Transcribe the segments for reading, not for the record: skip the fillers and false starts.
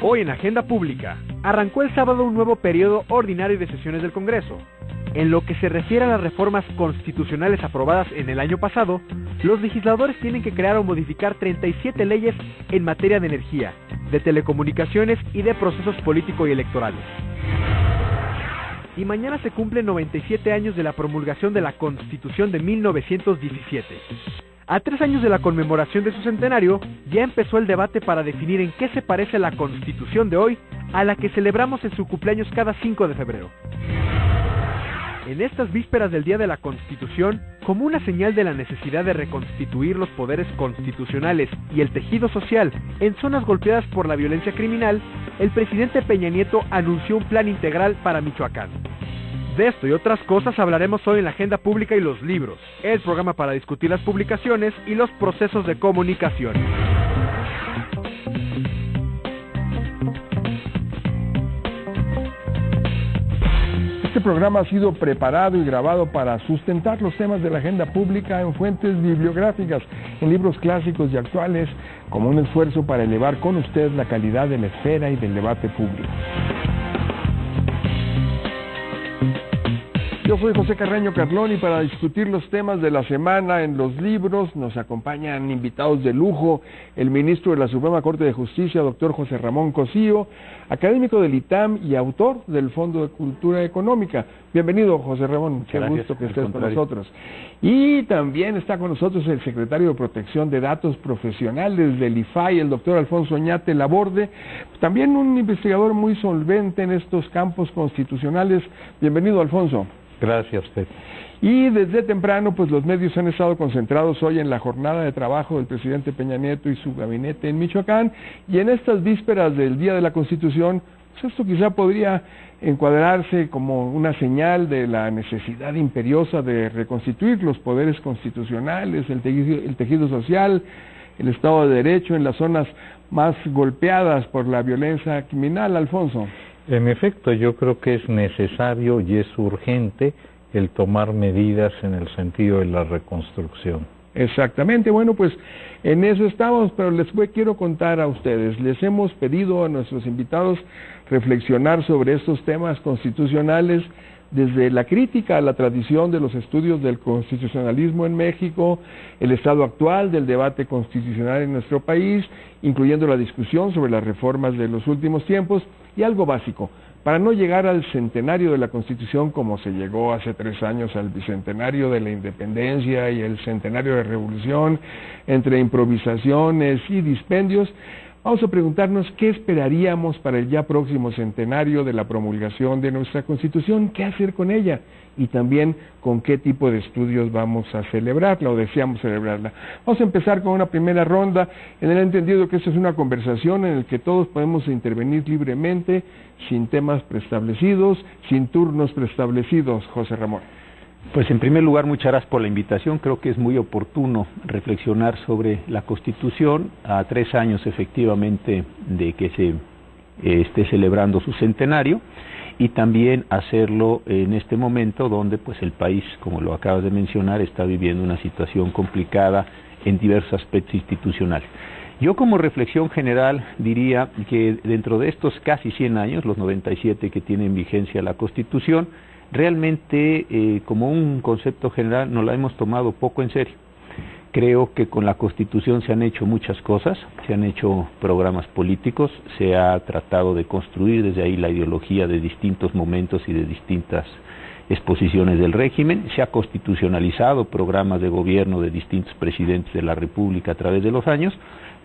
Hoy en Agenda Pública, arrancó el sábado un nuevo periodo ordinario de sesiones del Congreso. En lo que se refiere a las reformas constitucionales aprobadas en el año pasado, los legisladores tienen que crear o modificar 37 leyes en materia de energía, de telecomunicaciones y de procesos político y electorales. Y mañana se cumplen 97 años de la promulgación de la Constitución de 1917. A 3 años de la conmemoración de su centenario, ya empezó el debate para definir en qué se parece la Constitución de hoy a la que celebramos en su cumpleaños cada 5 de febrero. En estas vísperas del Día de la Constitución, como una señal de la necesidad de reconstituir los poderes constitucionales y el tejido social en zonas golpeadas por la violencia criminal, el presidente Peña Nieto anunció un plan integral para Michoacán. De esto y otras cosas hablaremos hoy en la Agenda Pública y los libros, el programa para discutir las publicaciones y los procesos de comunicación. Este programa ha sido preparado y grabado para sustentar los temas de la agenda pública en fuentes bibliográficas, en libros clásicos y actuales, como un esfuerzo para elevar con usted la calidad de la esfera y del debate público. Yo soy José Carreño Carlón y para discutir los temas de la semana en los libros nos acompañan invitados de lujo, el ministro de la Suprema Corte de Justicia, doctor José Ramón Cosío, académico del ITAM y autor del Fondo de Cultura Económica. Bienvenido, José Ramón, qué gusto que estés con nosotros. Y también está con nosotros el secretario de Protección de Datos Profesionales del IFAI, el doctor Alfonso Oñate Laborde, también un investigador muy solvente en estos campos constitucionales. Bienvenido, Alfonso. Gracias a usted. Y desde temprano, pues los medios han estado concentrados hoy en la jornada de trabajo del presidente Peña Nieto y su gabinete en Michoacán, y en estas vísperas del Día de la Constitución, pues esto quizá podría encuadrarse como una señal de la necesidad imperiosa de reconstituir los poderes constitucionales, el tejido social, el Estado de Derecho en las zonas más golpeadas por la violencia criminal, Alfonso. En efecto, yo creo que es necesario y es urgente el tomar medidas en el sentido de la reconstrucción. Exactamente, bueno, pues en eso estamos, pero quiero contar a ustedes, les hemos pedido a nuestros invitados reflexionar sobre estos temas constitucionales desde la crítica a la tradición de los estudios del constitucionalismo en México, el estado actual del debate constitucional en nuestro país, incluyendo la discusión sobre las reformas de los últimos tiempos, y algo básico, para no llegar al centenario de la Constitución como se llegó hace 3 años al bicentenario de la independencia y el centenario de revolución, entre improvisaciones y dispendios. Vamos a preguntarnos qué esperaríamos para el ya próximo centenario de la promulgación de nuestra Constitución, qué hacer con ella y también con qué tipo de estudios vamos a celebrarla o deseamos celebrarla. Vamos a empezar con una primera ronda en el entendido que esta es una conversación en la que todos podemos intervenir libremente, sin temas preestablecidos, sin turnos preestablecidos. José Ramón. Pues en primer lugar, muchas gracias por la invitación. Creo que es muy oportuno reflexionar sobre la Constitución a 3 años efectivamente de que se esté celebrando su centenario y también hacerlo en este momento donde pues el país, como lo acabas de mencionar, está viviendo una situación complicada en diversos aspectos institucionales. Yo como reflexión general diría que dentro de estos casi 100 años, los 97 que tiene en vigencia la Constitución, realmente como un concepto general nos la hemos tomado poco en serio. Creo que con la Constitución se han hecho muchas cosas, se han hecho programas políticos, se ha tratado de construir desde ahí la ideología de distintos momentos y de distintas exposiciones del régimen, se ha constitucionalizado programas de gobierno de distintos presidentes de la República a través de los años,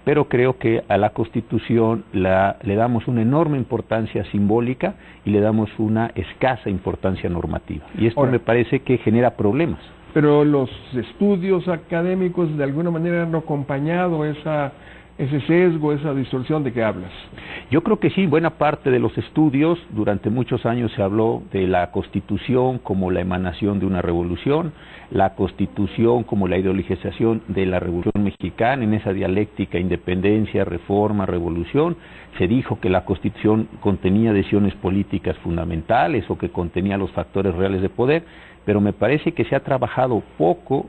pero creo que a la Constitución le damos una enorme importancia simbólica y le damos una escasa importancia normativa. Y esto me parece que genera problemas. Pero los estudios académicos de alguna manera han acompañado ese sesgo, esa distorsión de que hablas. Yo creo que sí, buena parte de los estudios, durante muchos años se habló de la Constitución como la emanación de una revolución, la Constitución como la ideologización de la Revolución Mexicana, en esa dialéctica independencia, reforma, revolución. Se dijo que la Constitución contenía decisiones políticas fundamentales o que contenía los factores reales de poder, pero me parece que se ha trabajado poco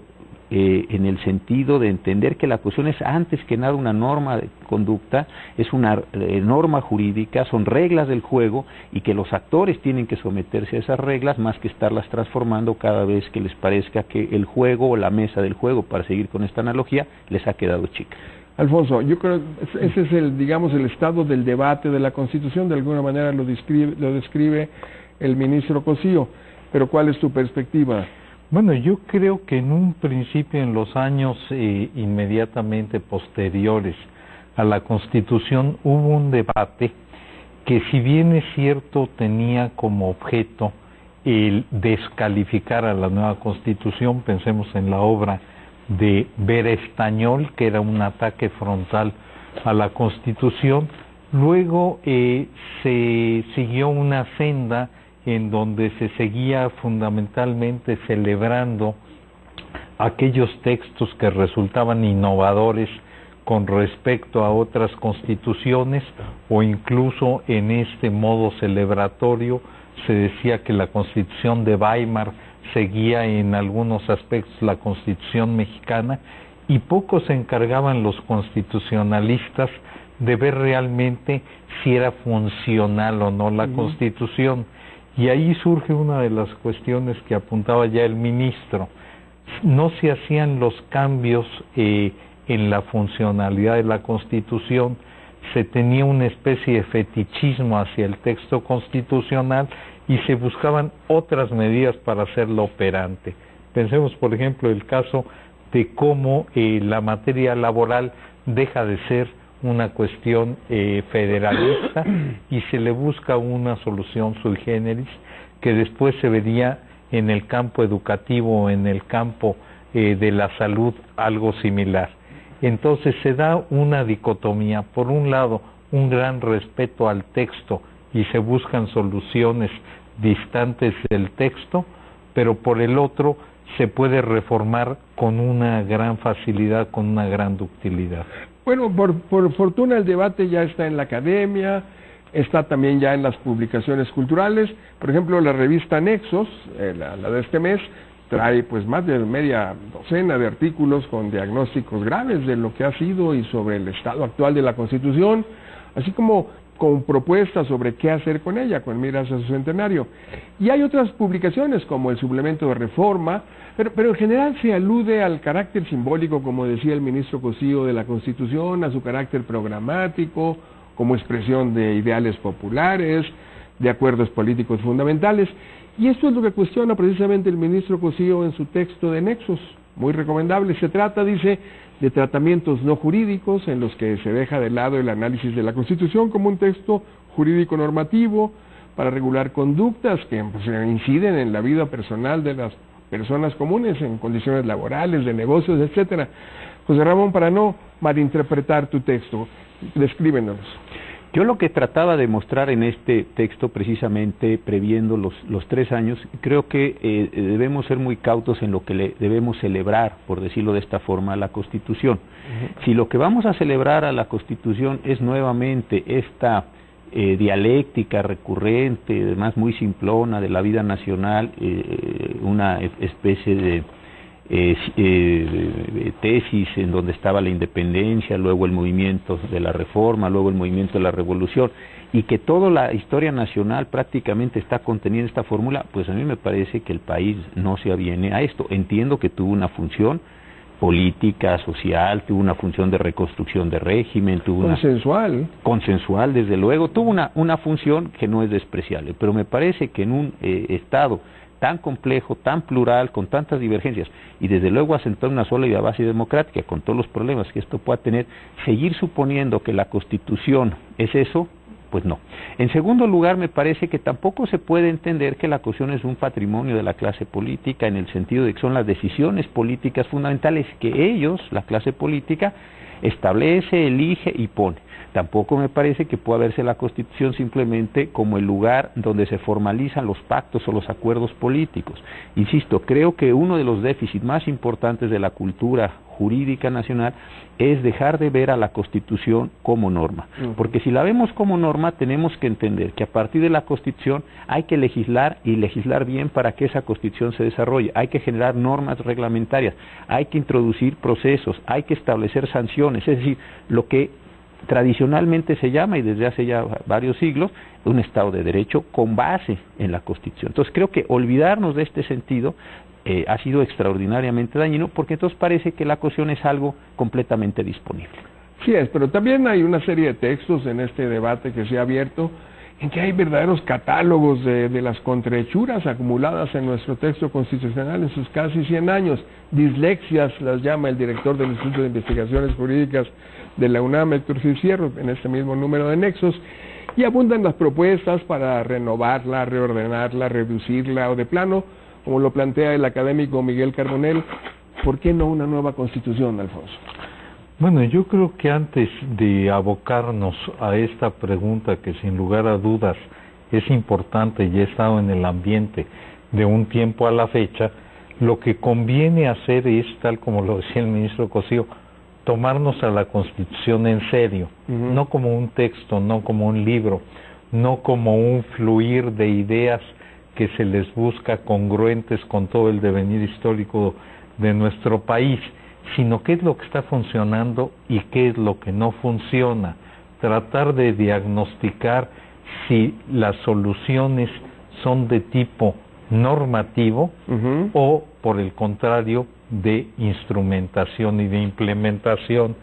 en el sentido de entender que la Constitución es antes que nada una norma de conducta, es una norma jurídica, son reglas del juego y que los actores tienen que someterse a esas reglas más que estarlas transformando cada vez que les parezca que el juego o la mesa del juego, para seguir con esta analogía, les ha quedado chica. Alfonso, yo creo que ese es el estado del debate de la Constitución, de alguna manera lo describe el ministro Cosío, pero ¿cuál es tu perspectiva? Bueno, yo creo que en un principio, en los años inmediatamente posteriores a la Constitución, hubo un debate que, si bien es cierto, tenía como objeto el descalificar a la nueva Constitución. Pensemos en la obra de Vera Estañol, que era un ataque frontal a la Constitución. Luego se siguió una senda en donde se seguía fundamentalmente celebrando aquellos textos que resultaban innovadores con respecto a otras constituciones, o incluso en este modo celebratorio se decía que la Constitución de Weimar seguía en algunos aspectos la Constitución mexicana, y poco se encargaban los constitucionalistas de ver realmente si era funcional o no la Constitución. Y ahí surge una de las cuestiones que apuntaba ya el ministro. No se hacían los cambios en la funcionalidad de la Constitución, se tenía una especie de fetichismo hacia el texto constitucional y se buscaban otras medidas para hacerlo operante. Pensemos, por ejemplo, el caso de cómo la materia laboral deja de ser una cuestión federalista y se le busca una solución sui generis que después se vería en el campo educativo o en el campo de la salud algo similar. Entonces se da una dicotomía: por un lado un gran respeto al texto y se buscan soluciones distantes del texto, pero por el otro se puede reformar con una gran facilidad, con una gran ductilidad. Bueno, por fortuna el debate ya está en la academia, está también ya en las publicaciones culturales. Por ejemplo, la revista Nexos, la de este mes, trae pues más de media docena de artículos con diagnósticos graves de lo que ha sido y sobre el estado actual de la Constitución, así como con propuestas sobre qué hacer con ella, con miras a su centenario. Y hay otras publicaciones como el suplemento de Reforma, pero en general se alude al carácter simbólico, como decía el ministro Cosío, de la Constitución, a su carácter programático, como expresión de ideales populares, de acuerdos políticos fundamentales. Y esto es lo que cuestiona precisamente el ministro Cosío en su texto de Nexos, muy recomendable. Se trata, dice, de tratamientos no jurídicos en los que se deja de lado el análisis de la Constitución como un texto jurídico normativo para regular conductas que pues, inciden en la vida personal de las personas comunes, en condiciones laborales, de negocios, etcétera. José Ramón, para no malinterpretar tu texto, descríbenos. Yo lo que trataba de mostrar en este texto, precisamente previendo los 3 años, creo que debemos ser muy cautos en lo que debemos celebrar, por decirlo de esta forma, a la Constitución. Si lo que vamos a celebrar a la Constitución es nuevamente esta dialéctica recurrente, además muy simplona, de la vida nacional, una especie de tesis en donde estaba la independencia, luego el movimiento de la Reforma, luego el movimiento de la Revolución, y que toda la historia nacional prácticamente está contenida en esta fórmula, pues a mí me parece que el país no se aviene a esto. Entiendo que tuvo una función política, social, tuvo una función de reconstrucción de régimen, tuvo consensual, desde luego, tuvo una función que no es despreciable, pero me parece que en un Estado tan complejo, tan plural, con tantas divergencias, y desde luego asentar una sólida base democrática, con todos los problemas que esto pueda tener, seguir suponiendo que la Constitución es eso, pues no. En segundo lugar, me parece que tampoco se puede entender que la Constitución es un patrimonio de la clase política, en el sentido de que son las decisiones políticas fundamentales que ellos, la clase política, establece, elige y pone. Tampoco me parece que pueda verse la Constitución simplemente como el lugar donde se formalizan los pactos o los acuerdos políticos. Insisto, creo que uno de los déficits más importantes de la cultura jurídica nacional, es dejar de ver a la Constitución como norma. Porque si la vemos como norma, tenemos que entender que a partir de la Constitución hay que legislar, y legislar bien para que esa Constitución se desarrolle. Hay que generar normas reglamentarias, hay que introducir procesos, hay que establecer sanciones, es decir, lo que tradicionalmente se llama, y desde hace ya varios siglos, un Estado de Derecho con base en la Constitución. Entonces creo que olvidarnos de este sentido ha sido extraordinariamente dañino, porque entonces parece que la Constitución es algo completamente disponible. Sí es, pero también hay una serie de textos en este debate que se ha abierto en que hay verdaderos catálogos de las contrahechuras acumuladas en nuestro texto constitucional en sus casi 100 años. Dislexias las llama el director del Instituto de Investigaciones Jurídicas de la UNAM, Héctor Cisierro, en este mismo número de Nexos, y abundan las propuestas para renovarla, reordenarla, reducirla, o de plano, como lo plantea el académico Miguel Carbonell, ¿por qué no una nueva Constitución, Alfonso? Bueno, yo creo que antes de abocarnos a esta pregunta, que sin lugar a dudas es importante y ha estado en el ambiente de un tiempo a la fecha, lo que conviene hacer es, tal como lo decía el ministro Cosío, tomarnos a la Constitución en serio, no como un texto, no como un libro, no como un fluir de ideas que se les busca congruentes con todo el devenir histórico de nuestro país, sino qué es lo que está funcionando y qué es lo que no funciona. Tratar de diagnosticar si las soluciones son de tipo normativo o, por el contrario, de instrumentación y de implementación.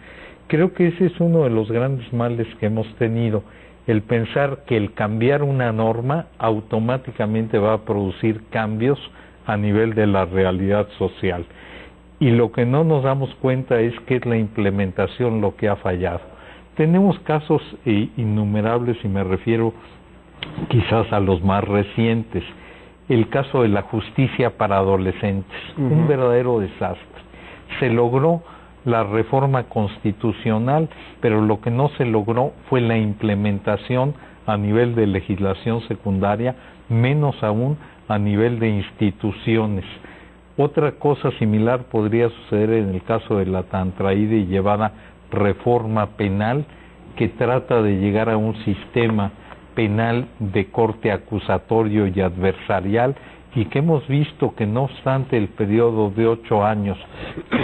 Creo que ese es uno de los grandes males que hemos tenido, el pensar que el cambiar una norma automáticamente va a producir cambios a nivel de la realidad social. Y lo que no nos damos cuenta es que es la implementación lo que ha fallado. Tenemos casos innumerables, y me refiero quizás a los más recientes. El caso de la justicia para adolescentes, un verdadero desastre. Se logró la reforma constitucional, pero lo que no se logró fue la implementación a nivel de legislación secundaria, menos aún a nivel de instituciones. Otra cosa similar podría suceder en el caso de la tan traída y llevada reforma penal, que trata de llegar a un sistema penal de corte acusatorio y adversarial, y que hemos visto que no obstante el periodo de 8 años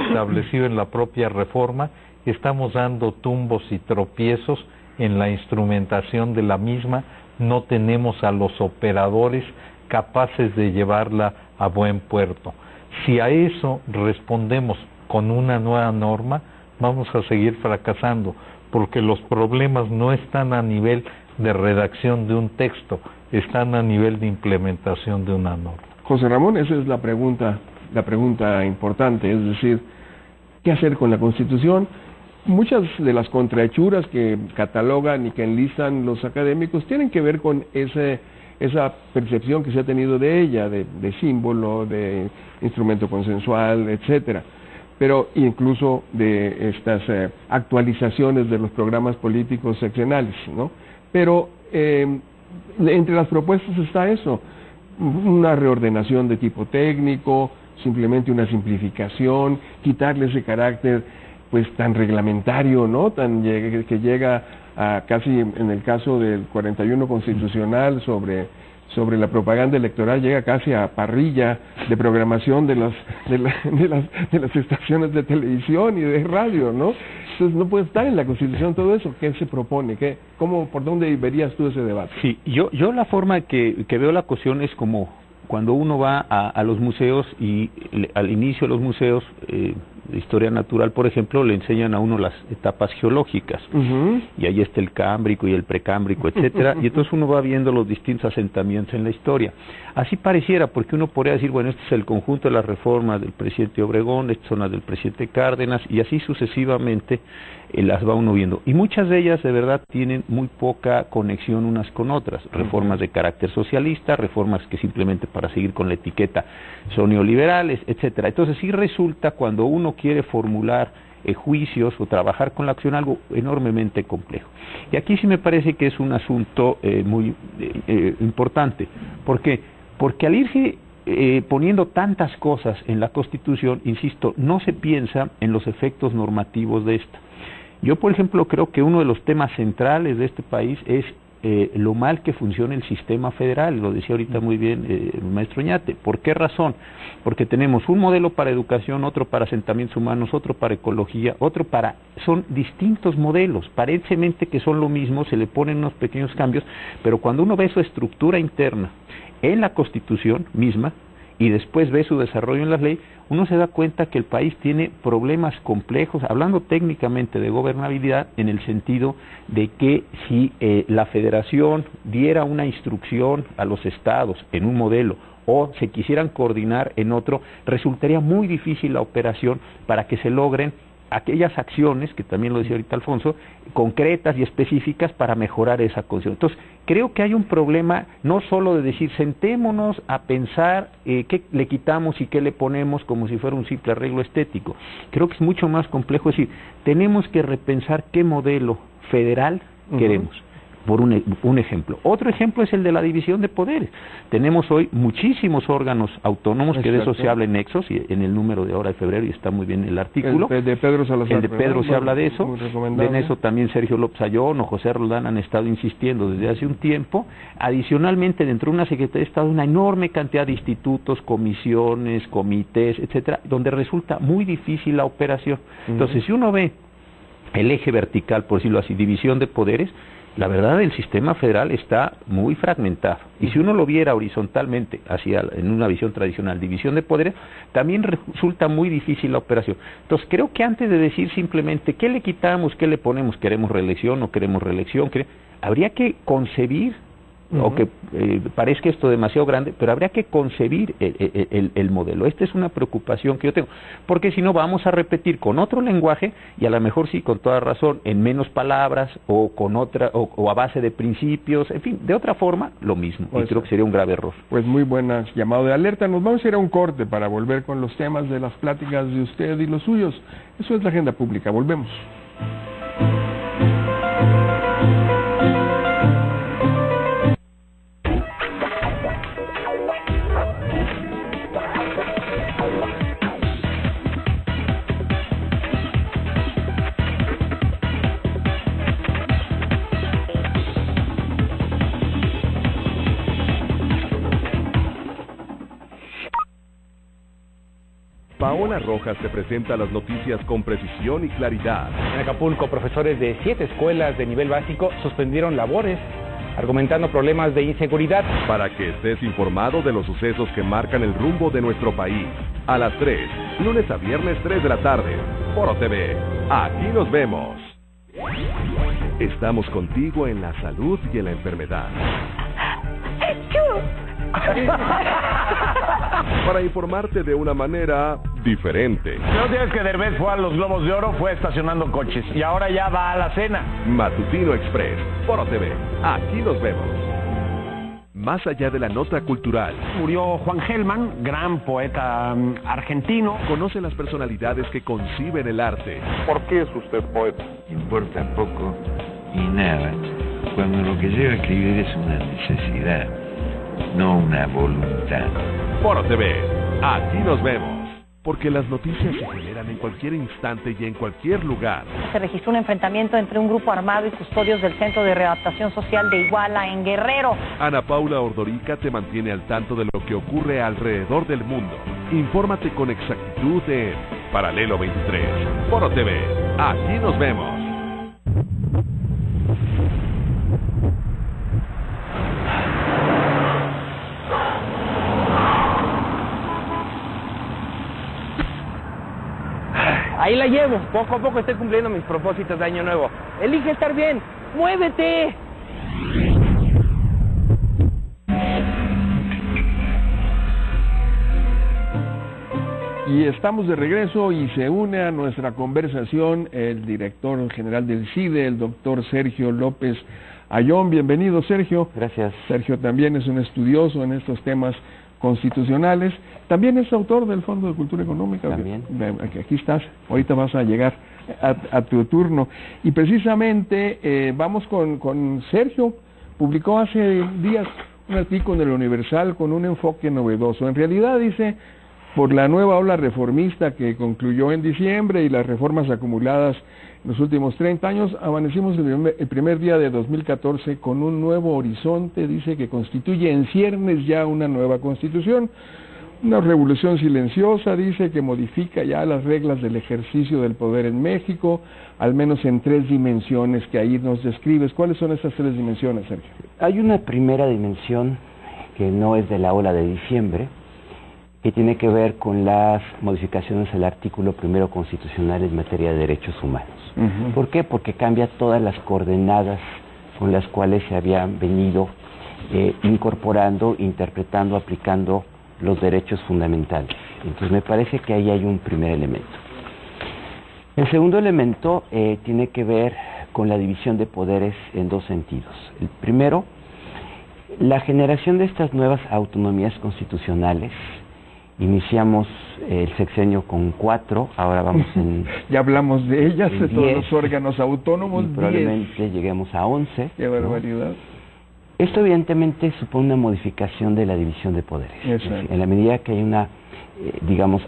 establecido en la propia reforma, estamos dando tumbos y tropiezos en la instrumentación de la misma, no tenemos a los operadores capaces de llevarla a buen puerto. Si a eso respondemos con una nueva norma, vamos a seguir fracasando, porque los problemas no están a nivel de redacción de un texto, están a nivel de implementación de una norma. José Ramón, esa es la pregunta importante, es decir, ¿qué hacer con la Constitución? Muchas de las contrahechuras que catalogan y que enlistan los académicos tienen que ver con esa percepción que se ha tenido de ella, de símbolo, de instrumento consensual, etcétera, pero incluso de estas actualizaciones de los programas políticos sexenales, ¿no? Pero entre las propuestas está eso, una reordenación de tipo técnico, simplemente una simplificación, quitarle ese carácter pues tan reglamentario, ¿no? Que llega a casi, en el caso del 41 constitucional sobre la propaganda electoral, llega casi a parrilla de programación de las estaciones de televisión y de radio, ¿no? Entonces no puede estar en la Constitución todo eso. ¿Qué se propone? ¿Por dónde verías tú ese debate? Sí, yo la forma que veo la cuestión es como cuando uno va a los museos y al inicio de los museos de historia natural, por ejemplo, le enseñan a uno las etapas geológicas, y ahí está el Cámbrico y el Precámbrico, etcétera, y entonces uno va viendo los distintos asentamientos en la historia. Así pareciera, porque uno podría decir, bueno, este es el conjunto de las reformas del presidente Obregón, estas son las del presidente Cárdenas, y así sucesivamente las va uno viendo. Y muchas de ellas, de verdad, tienen muy poca conexión unas con otras. Reformas de carácter socialista, reformas que simplemente para seguir con la etiqueta son neoliberales, etcétera. Entonces sí resulta, cuando uno quiere formular juicios o trabajar con la acción, algo enormemente complejo. Y aquí sí me parece que es un asunto muy importante. ¿Por qué? Porque al irse poniendo tantas cosas en la Constitución, insisto, no se piensa en los efectos normativos de esta. Yo, por ejemplo, creo que uno de los temas centrales de este país es lo mal que funciona el sistema federal, lo decía ahorita muy bien el maestro Oñate. ¿Por qué razón? Porque tenemos un modelo para educación, otro para asentamientos humanos, otro para ecología, otro para... Son distintos modelos, parecentemente que son lo mismo, se le ponen unos pequeños cambios, pero cuando uno ve su estructura interna en la Constitución misma, y después ve su desarrollo en las leyes, uno se da cuenta que el país tiene problemas complejos, hablando técnicamente de gobernabilidad, en el sentido de que si la federación diera una instrucción a los estados en un modelo o se quisieran coordinar en otro, resultaría muy difícil la operación para que se logren aquellas acciones, que también lo decía ahorita Alfonso, concretas y específicas para mejorar esa condición. Entonces, creo que hay un problema no solo de decir, sentémonos a pensar qué le quitamos y qué le ponemos como si fuera un simple arreglo estético. Creo que es mucho más complejo, es decir, tenemos que repensar qué modelo federal queremos. Por un ejemplo. Otro ejemplo es el de la división de poderes. Tenemos hoy muchísimos órganos autónomos, que de eso se habla en Nexos, y en el número de ahora de febrero, y está muy bien el artículo. El de Pedro Salazar. El de Pedro se habla de eso. En eso también Sergio López Ayón o José Roldán han estado insistiendo desde hace un tiempo. Adicionalmente, dentro de una Secretaría de Estado, una enorme cantidad de institutos, comisiones, comités, etcétera, donde resulta muy difícil la operación. Entonces, si uno ve el eje vertical, por decirlo así, división de poderes, la verdad, el sistema federal está muy fragmentado. Y si uno lo viera horizontalmente, en una visión tradicional, división de poderes, también resulta muy difícil la operación. Entonces, creo que antes de decir simplemente qué le quitamos, qué le ponemos, queremos reelección, no queremos reelección, habría que concebir, o que parezca esto demasiado grande, pero habría que concebir el modelo. Esta es una preocupación que yo tengo, porque si no vamos a repetir con otro lenguaje, y a lo mejor sí, con toda razón, en menos palabras, o con otra, o a base de principios, en fin, de otra forma, lo mismo, y creo que sería un grave error. Pues muy buenas llamado de alerta. Nos vamos a ir a un corte para volver con los temas de las pláticas de usted y los suyos. Eso es la agenda pública. Volvemos. Paola Rojas te presenta las noticias con precisión y claridad. En Acapulco, profesores de 7 escuelas de nivel básico suspendieron labores, argumentando problemas de inseguridad. Para que estés informado de los sucesos que marcan el rumbo de nuestro país. A las 3, lunes a viernes 3 de la tarde, Foro TV. Aquí nos vemos. Estamos contigo en la salud y en la enfermedad. Para informarte de una manera diferente. No tienes que Derbez fue a los Globos de Oro, fue estacionando coches y ahora ya va a la cena. Matutino Express, Foro TV. Aquí nos vemos. Más allá de la nota cultural. Murió Juan Gelman, gran poeta argentino. Conoce las personalidades que conciben el arte. ¿Por qué es usted poeta? Importa poco y nada cuando lo que lleva a escribir es una necesidad, no una voluntad. Foro TV, aquí nos vemos. Porque las noticias se generan en cualquier instante y en cualquier lugar. Se registró un enfrentamiento entre un grupo armado y custodios del Centro de Readaptación Social de Iguala, en Guerrero. Ana Paula Ordorica te mantiene al tanto de lo que ocurre alrededor del mundo. Infórmate con exactitud en Paralelo 23. Foro TV, aquí nos vemos. Ahí la llevo, poco a poco estoy cumpliendo mis propósitos de año nuevo. Elige estar bien, ¡muévete! Y estamos de regreso y se une a nuestra conversación el director general del CIDE, el doctor Sergio López Ayón. Bienvenido, Sergio. Gracias. Sergio también es un estudioso en estos temas constitucionales. También es autor del Fondo de Cultura Económica. También. Aquí estás, ahorita vas a llegar a tu turno. Y precisamente vamos con Sergio. Publicó hace días un artículo en el Universal con un enfoque novedoso. En realidad dice, por la nueva ola reformista que concluyó en diciembre y las reformas acumuladas en los últimos 30 años, amanecimos el primer día de 2014 con un nuevo horizonte, dice, que constituye en ciernes ya una nueva constitución, una revolución silenciosa, dice, que modifica ya las reglas del ejercicio del poder en México, al menos en 3 dimensiones que ahí nos describes. ¿Cuáles son esas 3 dimensiones, Sergio? Hay una primera dimensión que no es de la ola de diciembre, que tiene que ver con las modificaciones al artículo primero constitucional en materia de derechos humanos. ¿Por qué? Porque cambia todas las coordenadas con las cuales se habían venido incorporando, interpretando, aplicando los derechos fundamentales. Entonces me parece que ahí hay un primer elemento. El segundo elemento tiene que ver con la división de poderes en 2 sentidos. El primero, la generación de estas nuevas autonomías constitucionales. Iniciamos el sexenio con 4, ahora vamos en... ya hablamos de ellas, de 10, todos los órganos autónomos, y probablemente lleguemos a 11. ¡Qué barbaridad! ¿No? Esto evidentemente supone una modificación de la división de poderes. En la medida que hay una,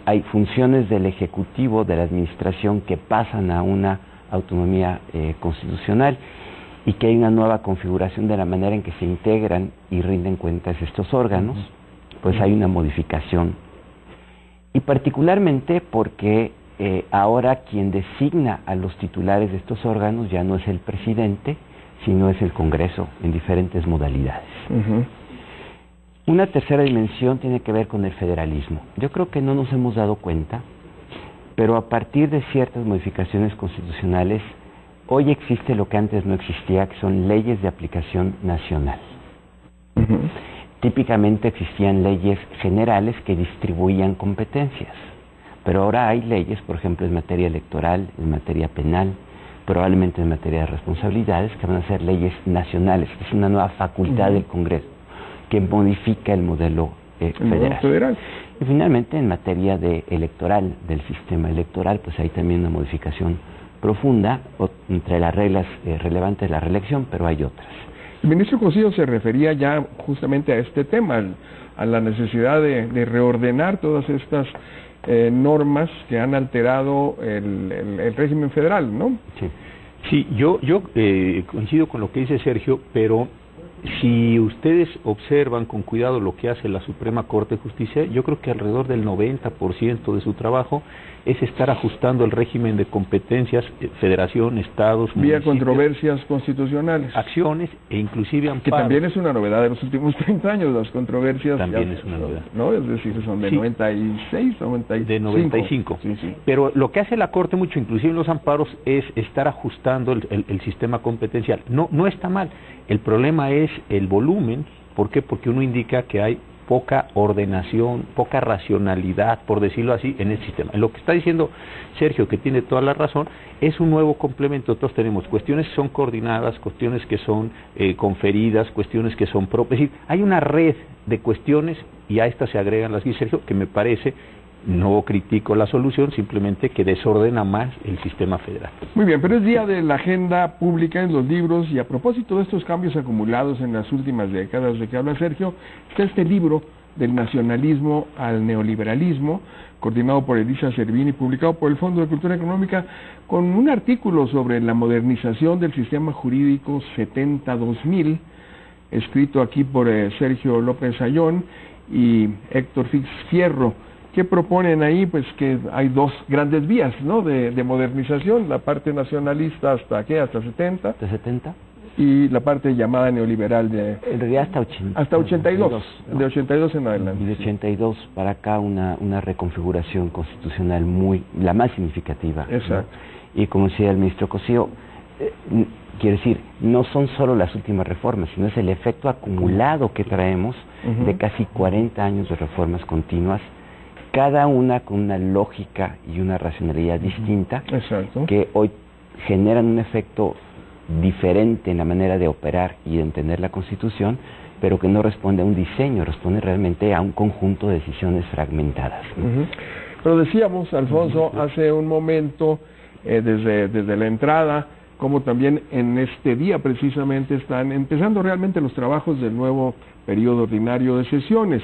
hay funciones del Ejecutivo, de la Administración, que pasan a una autonomía constitucional, y que hay una nueva configuración de la manera en que se integran y rinden cuentas estos órganos, pues hay una modificación. Y particularmente porque ahora quien designa a los titulares de estos órganos ya no es el presidente, sino es el Congreso en diferentes modalidades. Una tercera dimensión tiene que ver con el federalismo. Yo creo que no nos hemos dado cuenta, pero a partir de ciertas modificaciones constitucionales, hoy existe lo que antes no existía, que son leyes de aplicación nacional. Típicamente existían leyes generales que distribuían competencias, pero ahora hay leyes, por ejemplo, en materia electoral, en materia penal, probablemente en materia de responsabilidades, que van a ser leyes nacionales. Es una nueva facultad del Congreso que modifica el modelo federal. Y finalmente, en materia electoral, del sistema electoral, pues hay también una modificación profunda entre las reglas relevantes de la reelección, pero hay otras. El ministro Cosío se refería ya justamente a este tema, a la necesidad de reordenar todas estas normas que han alterado el régimen federal, ¿no? Sí, yo coincido con lo que dice Sergio, pero si ustedes observan con cuidado lo que hace la Suprema Corte de Justicia, yo creo que alrededor del 90% de su trabajo es estar ajustando el régimen de competencias, federación, estados, vía controversias constitucionales, acciones e inclusive amparos. Que también es una novedad de los últimos 30 años, las controversias. También es una novedad. ¿No? Es decir, son de 96, 95. De 95. Sí. Pero lo que hace la Corte mucho, inclusive en los amparos, es estar ajustando el sistema competencial. No está mal. El problema es el volumen. ¿Por qué? Porque uno indica que hay poca ordenación, poca racionalidad, por decirlo así, en el sistema. Lo que está diciendo Sergio, que tiene toda la razón, es un nuevo complemento. Nosotros tenemos cuestiones que son coordinadas, cuestiones que son conferidas, cuestiones que son propias. Es decir, hay una red de cuestiones y a estas se agregan las que dice Sergio, que me parece, no critico la solución, simplemente que desordena más el sistema federal. Muy bien, pero es día de la agenda pública en los libros, y a propósito de estos cambios acumulados en las últimas décadas de que habla Sergio, está este libro del nacionalismo al neoliberalismo, coordinado por Elisa Servini, publicado por el Fondo de Cultura Económica, con un artículo sobre la modernización del sistema jurídico 70-2000, escrito aquí por Sergio López Ayón y Héctor Fix Fierro. ¿Qué proponen ahí? Pues que hay 2 grandes vías, ¿no?, de modernización, la parte nacionalista hasta 70. ¿De 70? Y la parte llamada neoliberal en realidad hasta 82, ¿no? De 82 en adelante. Y de 82 para acá una reconfiguración constitucional la más significativa. Exacto. ¿No? Y como decía el ministro Cosío, quiero decir, no son solo las últimas reformas, sino es el efecto acumulado que traemos de casi 40 años de reformas continuas, cada una con una lógica y una racionalidad distinta, que hoy generan un efecto diferente en la manera de operar y de entender la Constitución, pero que no responde a un diseño, responde realmente a un conjunto de decisiones fragmentadas. Pero decíamos, Alfonso, hace un momento, desde la entrada, como también en este día precisamente están empezando realmente los trabajos del nuevo periodo ordinario de sesiones.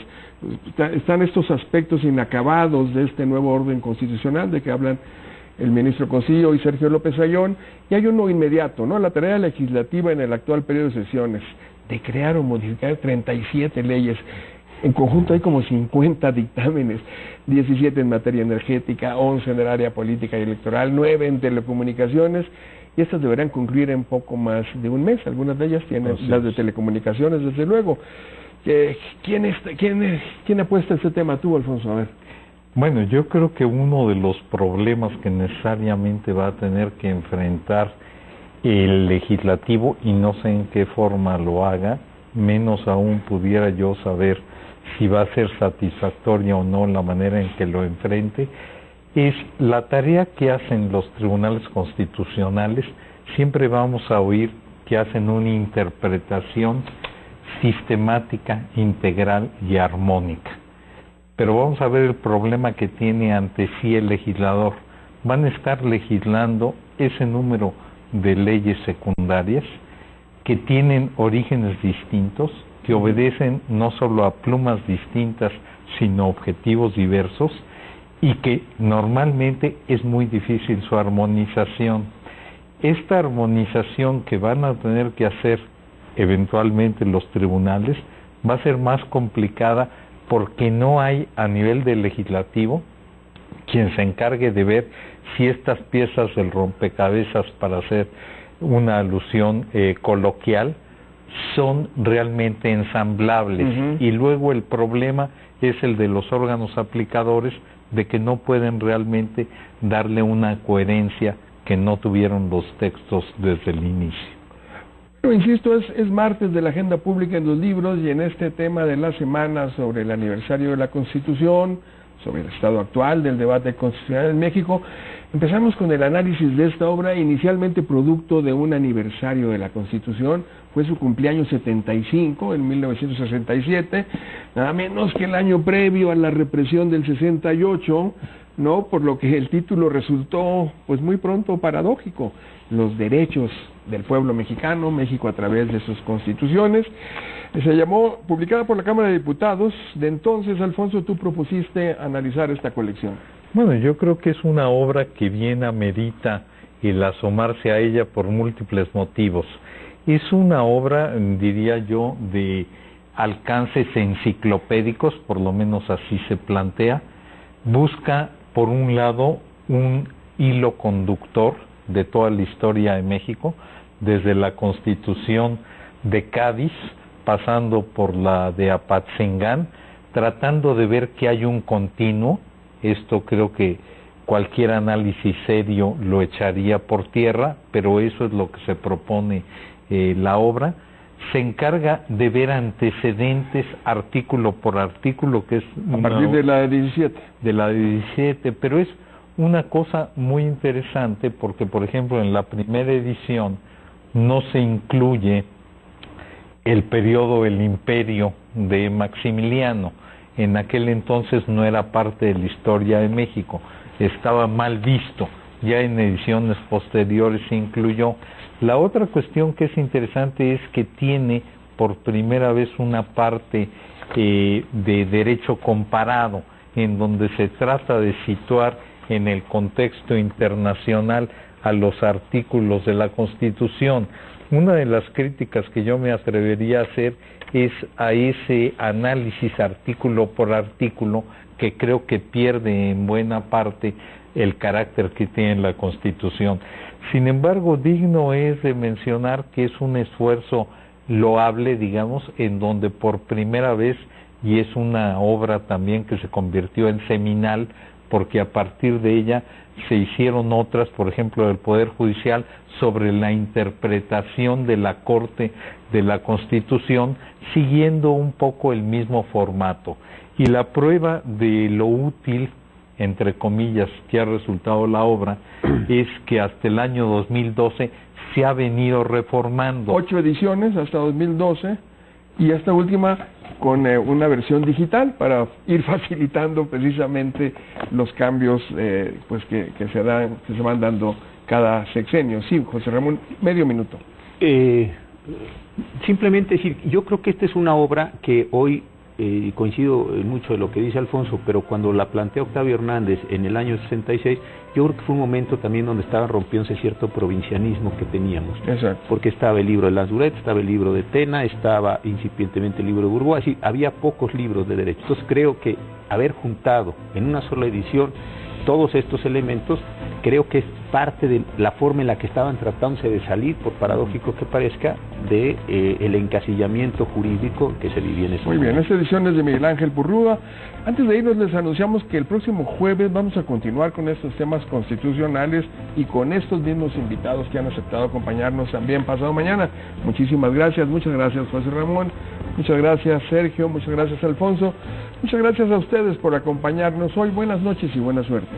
Están estos aspectos inacabados de este nuevo orden constitucional de que hablan el ministro Cosillo y Sergio López Ayllón, y hay uno inmediato, ¿no? La tarea legislativa en el actual periodo de sesiones, de crear o modificar 37 leyes. En conjunto hay como 50 dictámenes, 17 en materia energética, 11 en el área política y electoral, 9 en telecomunicaciones, y estas deberán concluir en poco más de un mes. Algunas de ellas tienen, las de telecomunicaciones, desde luego. ¿Quién apuesta a este tema? Tú, Alfonso, a ver. Bueno, yo creo que uno de los problemas que necesariamente va a tener que enfrentar el legislativo, y no sé en qué forma lo haga, menos aún pudiera yo saber si va a ser satisfactoria o no la manera en que lo enfrente, es la tarea que hacen los tribunales constitucionales. Siempre vamos a oír que hacen una interpretación sistemática, integral y armónica. Pero vamos a ver el problema que tiene ante sí el legislador. Van a estar legislando ese número de leyes secundarias que tienen orígenes distintos, que obedecen no solo a plumas distintas, sino objetivos diversos, y que normalmente es muy difícil su armonización. Esta armonización que van a tener que hacer eventualmente los tribunales va a ser más complicada, porque no hay a nivel del legislativo quien se encargue de ver si estas piezas del rompecabezas, para hacer una alusión coloquial, son realmente ensamblables. Y luego el problema es el de los órganos aplicadores, de que no pueden realmente darle una coherencia que no tuvieron los textos desde el inicio. Pero insisto, es martes de la agenda pública en los libros, y en este tema de la semana sobre el aniversario de la Constitución, sobre el estado actual del debate constitucional en México, empezamos con el análisis de esta obra, inicialmente producto de un aniversario de la Constitución. Fue su cumpleaños 75, en 1967, nada menos que el año previo a la represión del 68, ¿no? Por lo que el título resultó pues muy pronto paradójico: los derechos del pueblo mexicano, México a través de sus constituciones. Se llamó, publicada por la Cámara de Diputados. De entonces, Alfonso, tú propusiste analizar esta colección. Bueno, yo creo que es una obra que bien amerita el asomarse a ella por múltiples motivos. Es una obra, diría yo, de alcances enciclopédicos, por lo menos así se plantea. Busca, por un lado, un hilo conductor de toda la historia de México, desde la Constitución de Cádiz, pasando por la de Apatzingán, tratando de ver que hay un continuo. Esto creo que cualquier análisis serio lo echaría por tierra, pero eso es lo que se propone la obra. Se encarga de ver antecedentes artículo por artículo, que es a partir de la de 17. De la de 17, pero es una cosa muy interesante porque, por ejemplo, en la primera edición no se incluye el periodo del imperio de Maximiliano. En aquel entonces no era parte de la historia de México, estaba mal visto. Ya en ediciones posteriores se incluyó. La otra cuestión que es interesante es que tiene por primera vez una parte de derecho comparado, en donde se trata de situar en el contexto internacional a los artículos de la Constitución. Una de las críticas que yo me atrevería a hacer es a ese análisis artículo por artículo, que creo que pierde en buena parte el carácter que tiene la Constitución. Sin embargo, digno es de mencionar que es un esfuerzo loable, digamos, en donde por primera vez, y es una obra también que se convirtió en seminal, porque a partir de ella se hicieron otras, por ejemplo, del Poder Judicial, sobre la interpretación de la Corte de la Constitución, siguiendo un poco el mismo formato. Y la prueba de lo útil, entre comillas, que ha resultado la obra, es que hasta el año 2012 se ha venido reformando. 8 ediciones hasta 2012, y esta última con una versión digital para ir facilitando precisamente los cambios pues que se van dando cada sexenio. Sí, José Ramón, medio minuto. Simplemente decir, yo creo que esta es una obra que hoy, coincido en mucho de lo que dice Alfonso, pero cuando la plantea Octavio Hernández en el año 66, yo creo que fue un momento también donde estaba rompiéndose cierto provincianismo que teníamos. Exacto. Porque estaba el libro de Lanzuret, estaba el libro de Tena, estaba incipientemente el libro de Burgoa, así había pocos libros de derecho. Entonces creo que haber juntado en una sola edición todos estos elementos, creo que es parte de la forma en la que estaban tratándose de salir, por paradójico que parezca, de el encasillamiento jurídico que se vivía en ese momento. Muy bien, esta edición es de Miguel Ángel Purrúa. Antes de irnos les anunciamos que el próximo jueves vamos a continuar con estos temas constitucionales y con estos mismos invitados que han aceptado acompañarnos también pasado mañana. Muchísimas gracias, muchas gracias José Ramón, muchas gracias Sergio, muchas gracias Alfonso, muchas gracias a ustedes por acompañarnos hoy. Buenas noches y buena suerte.